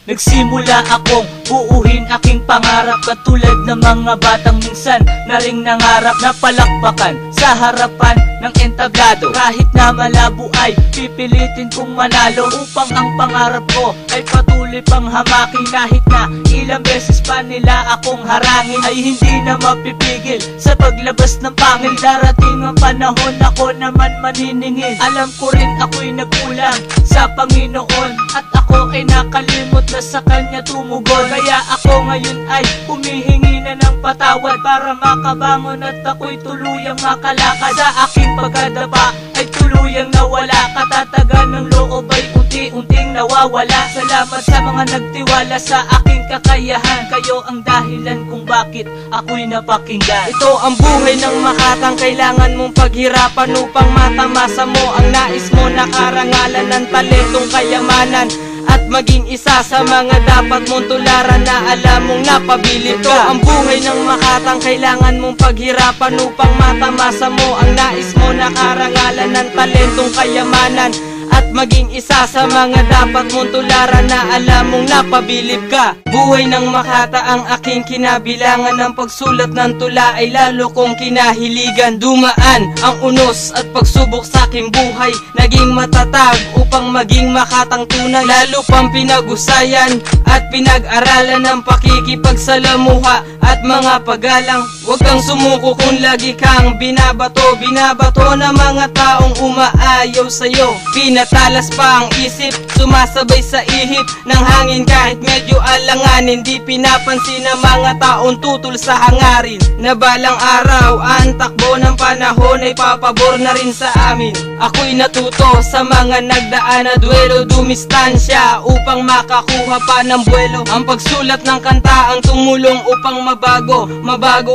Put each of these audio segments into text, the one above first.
Nagsimula akong buuhin aking pangarap, katulad ng mga batang minsan na ring nangarap na palakpakan sa harapan ng entablado. Kahit na malabo ay pipilitin kong manalo, upang ang pangarap ko ay patuloy pang hamakin. Kahit na ilang beses pa nila akong harangin, ay hindi na mapipigil sa paglabas ng pangil. Darating ang panahon ako naman maniningil. Alam ko rin ako'y nagkulang sa Panginoon, at ako ay nakalimot na sa Kanya tumugon. Kaya ako ngayon ay humihingi na ng patawad, para makabangon at ako'y tuluyang makalakad. Sa aking pagkadapa ay tuluyang nawala, katatagan ng loob ay unti-unting nawawala. Salamat sa mga nagtiwala sa aking kakayahan, kayo ang dahilan kung bakit ako'y napakinggan. Ito ang buhay ng makatang, kailangan mong paghirapan upang matamasa mo ang nais mo na karangalan ng talentong kayamanan, at maging isa sa mga dapat mong tularan na alam mong napabilib ka. Ito ang buhay ng makatang, kailangan mong paghirapan upang matamasa mo ang nais mo na karangalan ng talentong kayamanan, at maging isa sa mga dapat mong tularan na alam mong napabilib ka. Buhay ng makata ang aking kinabilangan, ng pagsulat ng tula ay lalo kong kinahiligan. Dumaan ang unos at pagsubok sa aking buhay, naging matatag upang maging makatang tunay. Lalo pang pinag-usayan at pinag-aralan ng pakikipagsalamuha at mga paggalang. Huwag kang sumuko kung lagi kang binabato, binabato ng mga taong umaayaw sa'yo. Pinatalas pa ang isip, sumasabay sa ihip ng hangin. Kahit medyo alanganin, di pinapansin ng mga taong tutol sa hangarin, na balang araw ang takbo ng panahon ay papabor na rin sa amin. Ako'y natuto sa mga nagdaan na duelo, dumistansya upang makakuha pa ng buwelo. Ang pagsulat ng kanta ang tumulong upang mabago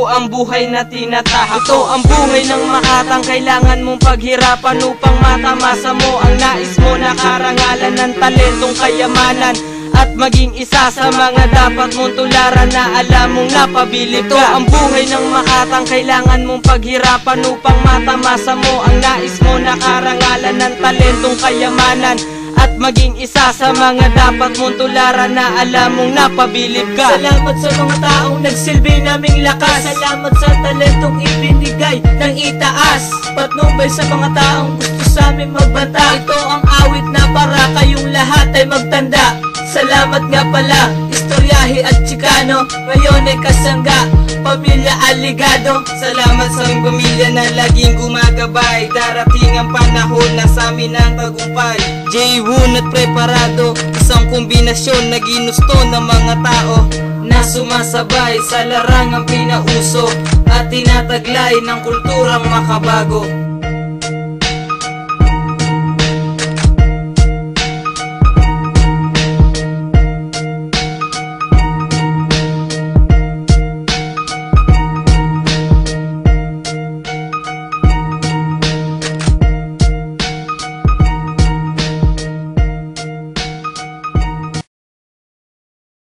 ang buhay na tinatahak. Ito ang buhay ng makatang, kailangan mong paghirapan upang matamasa mo ang nais mo na karangalan ng talentong kayamanan, at maging isa sa mga dapat mong tularan na alam mong napabilib ka. Ito ang buhay ng makatang, kailangan mong paghirapan upang matamasa mo ang nais mo na karangalan ng talentong kayamanan, at maging isa sa mga dapat mong tularan na alam mong napabilib ka. Salamat sa mga taong nagsilbi naming lakas, salamat sa talentong ibinigay ng itaas, patnubay sa mga taong gusto sa aming magbanta. Ito ang awit na para kayong lahat ay magtanda. Salamat nga pala Istoryahe at Chicano, ngayon ay kasangga Pamilya Aligado. Salamat sa aming pamilya na laging gumagabay, darating ang panahon na sa amin ang tagumpay. J-Woon at Preparado, isang kombinasyon na ginusto ng mga tao, na sumasabay sa larangang pinauso at tinataglay ng kulturang makabago.